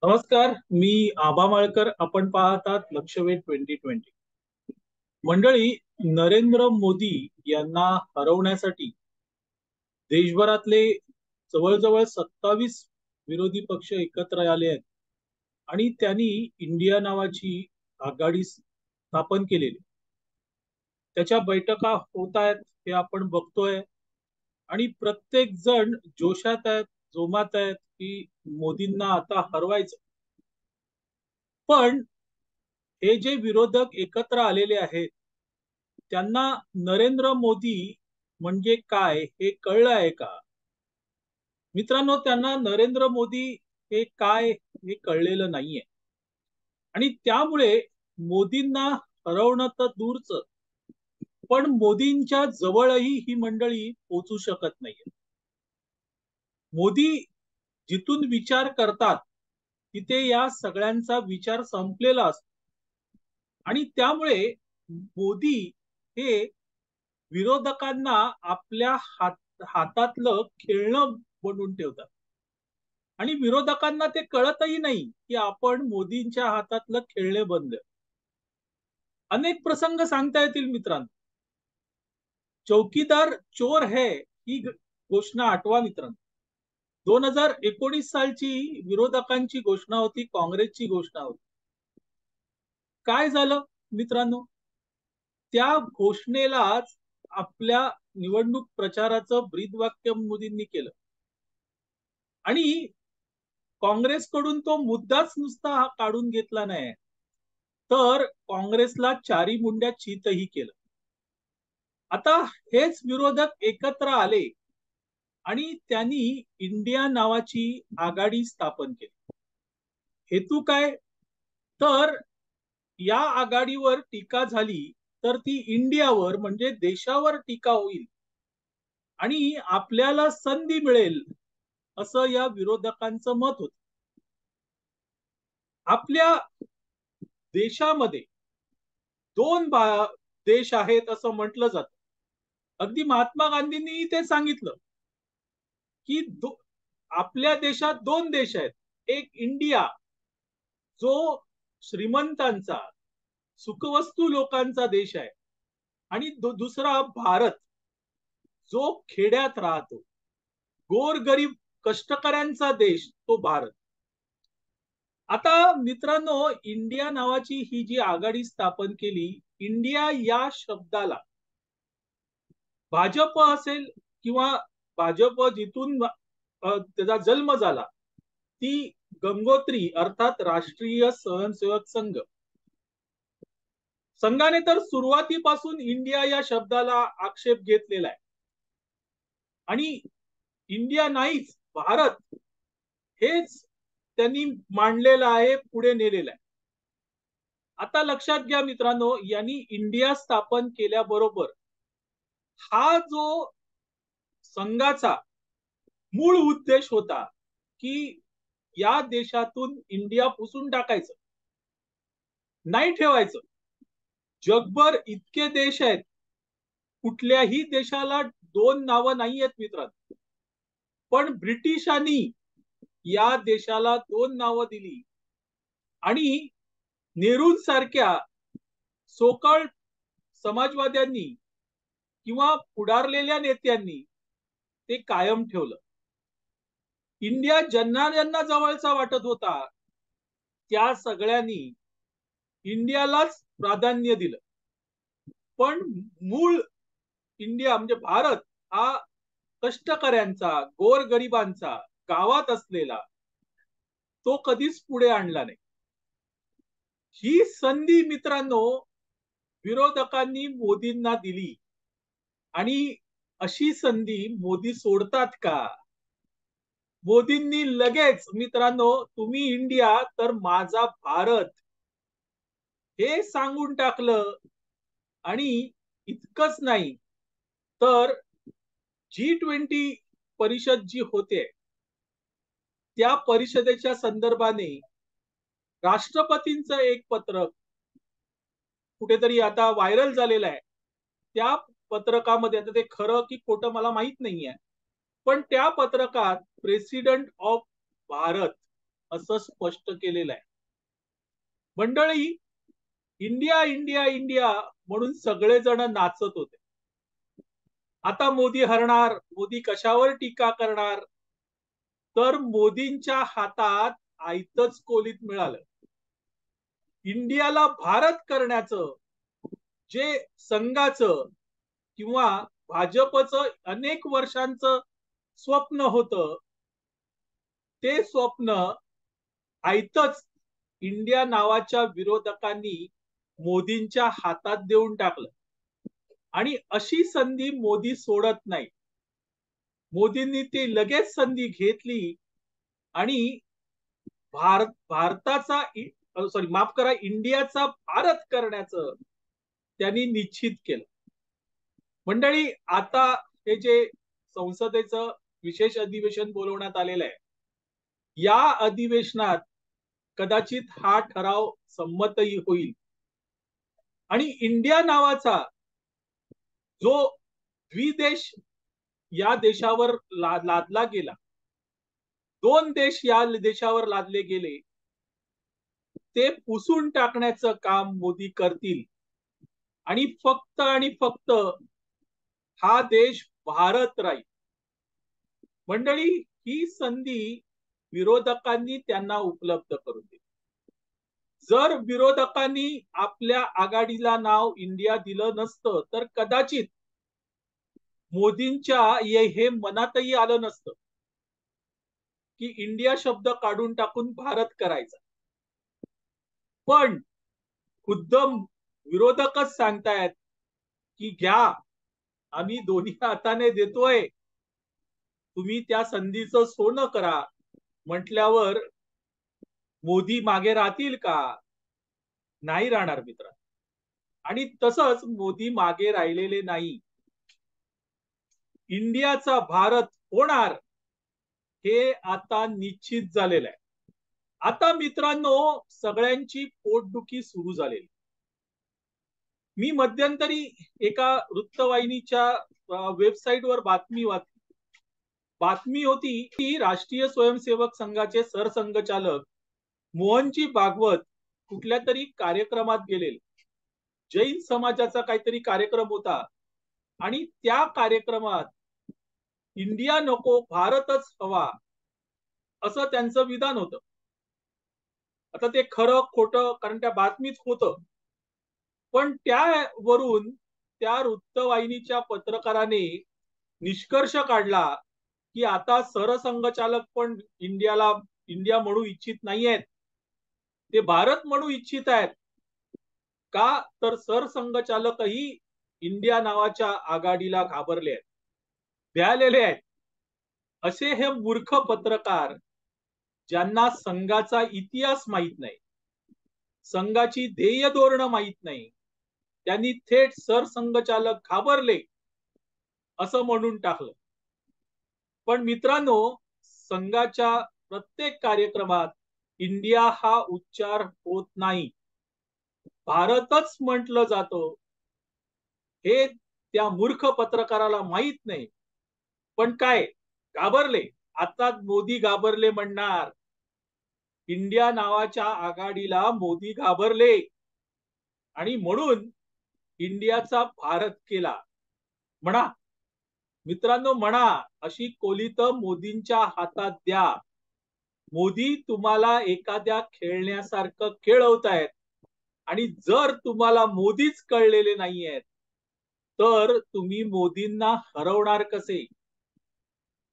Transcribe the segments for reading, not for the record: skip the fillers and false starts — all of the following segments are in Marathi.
नमस्कार, मी आबा माळकर. आपण पाहतात लक्षवेध 2020. मंडळी, नरेंद्र मोदी यांना हरवण्यासाठी देशभरातले जवळजवळ 27 विरोधी पक्ष एकत्र आले आहेत आणि त्यांनी इंडिया नावाची आघाडी स्थापन केलेली. त्याच्या बैठका होत आहेत, हे आपण बघतोय. आणि प्रत्येक जण जोशात आहेत, जोमात आहेत की मोदींना आता हरवायचं. पण हे जे विरोधक एकत्र आलेले आहेत, त्यांना नरेंद्र मोदी म्हणजे काय हे कळलं आहे का? मित्रांनो, त्यांना नरेंद्र मोदी हे काय हे कळलेलं नाहीये. आणि त्यामुळे मोदींना हरवणं तर दूरच, पण मोदींच्या जवळही ही मंडळी पोचू शकत नाहीये. मोदी जिथून विचार करतात तिथे या सगळ्यांचा विचार संपलेला असतो. आणि त्यामुळे मोदी हे विरोधकांना आपल्या हातातलं खेळणं बनवून ठेवतात. आणि विरोधकांना ते कळतही नाही की आपण मोदींच्या हातातलं खेळणे बनलोय. अनेक प्रसंग सांगता येतील मित्रांनो. चौकीदार चोर है ही घोषणा आठवा मित्रांनो. 2019 सालची विरोधकांची घोषणा होती, काँग्रेसची घोषणा होती. काय झालं मित्रांनो? त्या घोषणेलाच आपल्या निवडणूक प्रचाराचं ब्रीदवाक्य मोदींनी केलं. आणि काँग्रेसकडून तो मुद्दाच नुसता हा काढून घेतला नाही, तर काँग्रेसला चारी मुंड्या चितही केलं. आता हेच विरोधक एकत्र आले आणि त्यांनी इंडिया नावाची आघाडी स्थापन केली. हेतू काय? तर या आघाडीवर टीका झाली तर ती इंडियावर म्हणजे देशावर टीका होईल आणि आपल्याला संधी मिळेल, असं या विरोधकांचं मत होतं. आपल्या देशामध्ये दोन देश आहेत असं म्हटलं जातं. अगदी महात्मा गांधींनी ते सांगितलं की आपल्या देशात दोन देश आहेत. एक इंडिया, जो श्रीमंतांचा, सुखवस्तू लोकांचा देश आहे, आणि दुसरा भारत, जो खेड्यात राहतो, गोरगरीब कष्टकऱ्यांचा देश, तो भारत. आता मित्रांनो, इंडिया नावाची ही जी आघाडी स्थापन केली, इंडिया या शब्दाला भाजप असेल किंवा भाजप जिथून त्याचा जन्म झाला, ती गंगोत्री अर्थात राष्ट्रीय स्वयंसेवक संघ, संघाने तर सुरुवातीपासून इंडिया या शब्दाला आक्षेप घेतलेला आहे. आणि इंडिया नाहीच, भारत हेच त्यांनी मांडलेलं आहे, पुढे नेलेलं आहे. आता लक्षात घ्या मित्रांनो, यांनी इंडिया स्थापन केल्याबरोबर हा जो संघाचा मूळ उद्देश होता की या देशातून इंडिया पुसून टाकायचं, नाही ठेवायचं. जगभर इतके देश आहेत, कुठल्याही देशाला दोन नावं नाही आहेत मित्रांनो. पण ब्रिटिशांनी या देशाला दोन नावं दिली आणि नेहरूंसारख्या सोकळ समाजवाद्यांनी किंवा पुढारलेल्या नेत्यांनी ते कायम ठेवलं. इंडिया ज्यांना ज्यांना जवळचा वाटत होता, त्या सगळ्यांनी इंडियालाच प्राधान्य दिलं. पण मूळ इंडिया म्हणजे भारत हा कष्टकऱ्यांचा, गोरगरिबांचा, गावात असलेला, तो कधीच पुढे आणला नाही. ही संधी मित्रांनो विरोधकांनी मोदींना दिली. आणि अशी संधी मोदी सोडतात का? मोदींनी लगेच मित्रांनो, तुम्ही इंडिया तर माझा भारत हे सांगून टाकलं. आणि इतकंच नाही, तर G20 परिषद जी होते, त्या परिषदेच्या संदर्भाने राष्ट्रपतींचं एक पत्र कुठेतरी आता व्हायरल झालेलं आहे. त्या पत्रकामध्ये, आता ते खरं की खोटं मला माहित नाहीये, पण त्या पत्रकात प्रेसिडेंट ऑफ भारत असं स्पष्ट केलेलं आहे. मंडळी, इंडिया इंडिया इंडिया म्हणून सगळेजण नाचत होते. आता मोदी हरणार, मोदी कशावर टीका करणार, तर मोदींच्या हातात आयतच कोलीत मिळालं. इंडियाला भारत करण्याचं जे संघाचं किंवा भाजपचं अनेक वर्षांचं स्वप्न होतं, ते स्वप्न आयतच इंडिया नावाच्या विरोधकांनी मोदींच्या हातात देऊन टाकलं. आणि अशी संधी मोदी सोडत नाही. मोदींनी ती लगेच संधी घेतली आणि भारताचा माफ करा, इंडियाचा भारत करण्याचं त्यांनी निश्चित केलं. मंडळी, आता हे जे संसदेचं विशेष अधिवेशन बोलवण्यात आलेलं आहे, या अधिवेशनात कदाचित हा ठराव संमतही होईल आणि इंडिया नावाचा जो द्विदेश या देशावर लादला गेला, दोन देश या देशावर लादले गेले, ते पुसून टाकण्याचं काम मोदी करतील आणि फक्त हा देश भारत राहील. मंडळी, ही संधी विरोधकांनी त्यांना उपलब्ध करून दिली. जर विरोधकांनी आपल्या आघाडीला नाव इंडिया दिलं नसतं तर कदाचित मोदींच्या हे मनातही आलं नसतं की इंडिया शब्द काढून टाकून भारत करायचा. पण खुद्द विरोधकच सांगतायत की घ्या, आम्ही दोन्ही हाताने देतोय, तुम्ही त्या संधीचं सोनं करा म्हटल्यावर मोदी मागे राहतील का? नाही राहणार मित्र. आणि तसंच मोदी मागे राहिलेले नाही. इंडियाचा भारत होणार हे आता निश्चित झालेलं आहे. आता मित्रांनो, सगळ्यांची पोटदुखी सुरू झालेली. मी मध्यंतरी एका वृत्तवाहिनीच्या वेबसाईटवर बातमी वाचली. बातमी होती की राष्ट्रीय स्वयंसेवक संघाचे सरसंघचालक मोहनजी भागवत कुठल्या तरी कार्यक्रमात गेलेले. जैन समाजाचा काहीतरी कार्यक्रम होता आणि त्या कार्यक्रमात इंडिया नको, भारतच हवा, असं त्यांचं विधान होतं. आता ते खरं खोटं, कारण त्या बातमीत होतं, पण त्यावरून त्या वृत्तवाहिनीच्या पत्रकाराने निष्कर्ष काढला की आता सरसंघचालक पण इंडिया म्हणू इच्छित नाहीयेत, ते भारत म्हणू इच्छित आहेत. का तर सरसंघचालकही इंडिया नावाच्या आघाडीला घाबरले आहेत, भ्यालेले आहेत. असे हे मूर्ख पत्रकार, ज्यांना संघाचा इतिहास माहित नाही, संघाची ध्येय धोरणं माहित नाही, त्यांनी थेट सरसंघचालक घाबरले असं म्हणून टाकलं. पण मित्रांनो, संघाच्या प्रत्येक कार्यक्रमात इंडिया हा उच्चार होत नाही, भारतच म्हटलं जातं. हे त्या मूर्ख पत्रकाराला माहित नाही. पण काय, घाबरले. आता मोदी घाबरले म्हणणार. इंडिया नावाच्या आघाडीला मोदी घाबरले आणि म्हणून इंडियाचा भारत केला. म्हणा मित्रांनो, म्हणा, अशी कोलीत मोदींच्या हातात द्या. मोदी तुम्हाला एखाद्या खेळण्यासारखं खेळवतायत आणि जर तुम्हाला मोदीच कळलेले नाहीयेत तर तुम्ही मोदींना हरवणार कसे?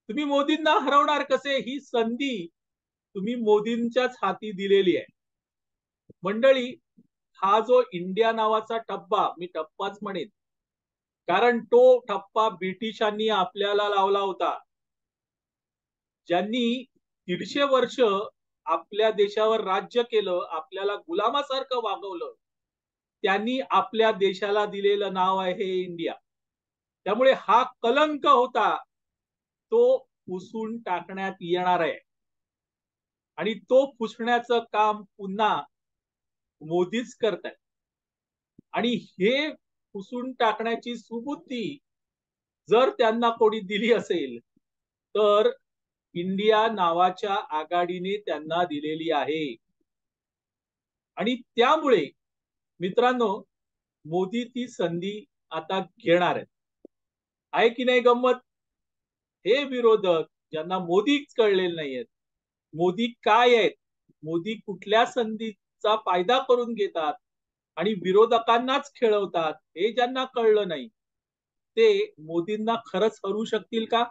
तुम्ही मोदींना हरवणार कसे? ही संधी तुम्ही मोदींच्याच हाती दिलेली आहे. मंडळी, हा जो इंडिया नावाचा टप्पा, मी टप्पाच म्हणेन, कारण तो टप्पा ब्रिटिशांनी आपल्याला लावला होता. ज्यांनी 150 वर्ष आपल्या देशावर राज्य केलं, आपल्याला गुलामासारखं वागवलं, त्यांनी आपल्या देशाला दिलेलं नाव आहे इंडिया. त्यामुळे हा कलंक होता, तो पुसून टाकण्यात येणार आहे आणि तो पुसण्याचं काम पुन्हा मोदीच करतायत. आणि हे पुसून टाकण्याची सुबुद्धी जर त्यांना कोणी दिली असेल तर इंडिया नावाच्या आघाडीने त्यांना दिलेली आहे. आणि त्यामुळे मित्रांनो, मोदी ती संधी आता घेणार आहेत. आहे की नाही गंमत? हे विरोधक ज्यांना मोदीच कळलेले नाहीयेत, मोदी काय आहेत, मोदी कुठल्या संधीचा फायदा करून घेतात आणि विरोधकांनाच खेळवतात, हे ज्यांना कळलं नाही, ते मोदींना खरंच हरू शकतील का?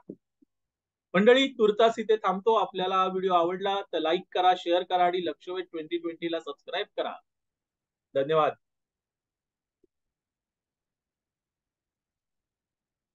मंडळी, तुर्तास इथे थांबतो. आपल्याला हा व्हिडिओ आवडला तर लाईक करा, शेअर करा आणि लक्षवेध 2020 ला सबस्क्राईब करा. धन्यवाद.